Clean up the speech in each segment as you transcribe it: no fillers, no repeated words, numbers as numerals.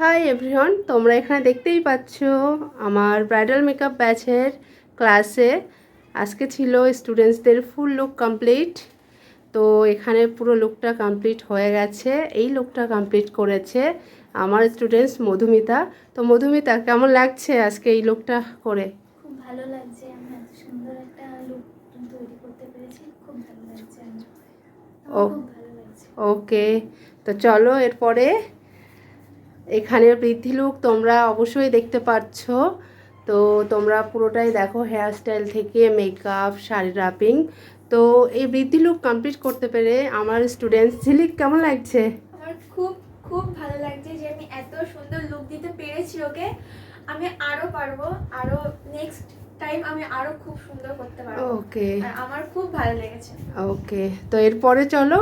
Hi everyone, তোমরা এখানে দেখতেই পাচ্ছ আমার ব্রাইডাল মেকআপ ব্যাচের ক্লাসে আজকে ছিল স্টুডেন্টসদের ফুল লুক কমপ্লিট। তো এখানে পুরো লুকটা কমপ্লিট হয়ে গেছে। এই লুকটা কমপ্লিট করেছে আমার স্টুডেন্টস মধুমিতা। তো মধুমিতা, কেমন লাগছে আজকে এই লুকটা করে? খুব ভালো লাগছে। আমি এত সুন্দর একটা লুক তৈরি করতে পেরেছি, খুব ভালো লাগছে। খুব ভালো লাগছে। ওকে, তো চলো এরপরে এখানের বৃদ্ধি লুক তোমরা অবশ্যই দেখতে পাচ্ছ। তো তোমরা পুরোটাই দেখো, হেয়ারস্টাইল থেকে মেকআপ, শাড়ি ড্রাপিং। তো এই বৃদ্ধি লুক কমপ্লিট করতে পেরে আমার স্টুডেন্ট ঝিলিক কেমন লাগছে? আমার খুব খুব ভালো লাগছে যে আমি এত সুন্দর লুক দিতে পেরেছি ওকে। আমি আরো পারবো, আরো নেক্সট টাইম আমি আরো খুব সুন্দর করতে পারবো। ওকে, আমার খুব ভালো লেগেছে। ওকে, তো এরপরে চলো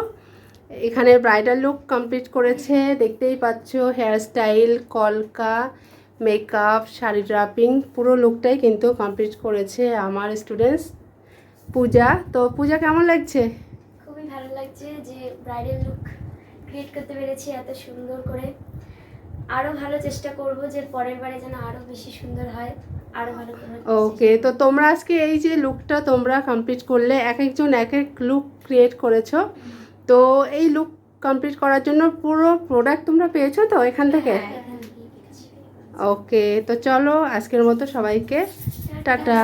এখানে ব্রাইডাল লুক কমপ্লিট করেছে, দেখতেই পাচ্ছ হেয়ারস্টাইল, কলকা, মেকআপ, শাড়ি ড্রাপিং, পুরো লুকটাই কিন্তু কমপ্লিট করেছে আমার স্টুডেন্টস পূজা। তো পূজা কেমন লাগছে? খুবই ভালো লাগছে যে ব্রাইডাল লুক ক্রিয়েট করতে পেরেছি এত সুন্দর করে। আরো ভালো চেষ্টা করব যে পরের বারে যেন আরো বেশি সুন্দর হয়, আরো ভালো করে। ওকে, তো তোমরা আজকে এই যে লুকটা তোমরা কমপ্লিট করলে, এক একজন এক এক লুক ক্রিয়েট করেছো। তো এই লুক কমপ্লিট করার জন্য পুরো প্রোডাক্ট তোমরা পেয়েছো তো এখান থেকে? ওকে, তো চলো আজকের মতো সবাইকে টাটা।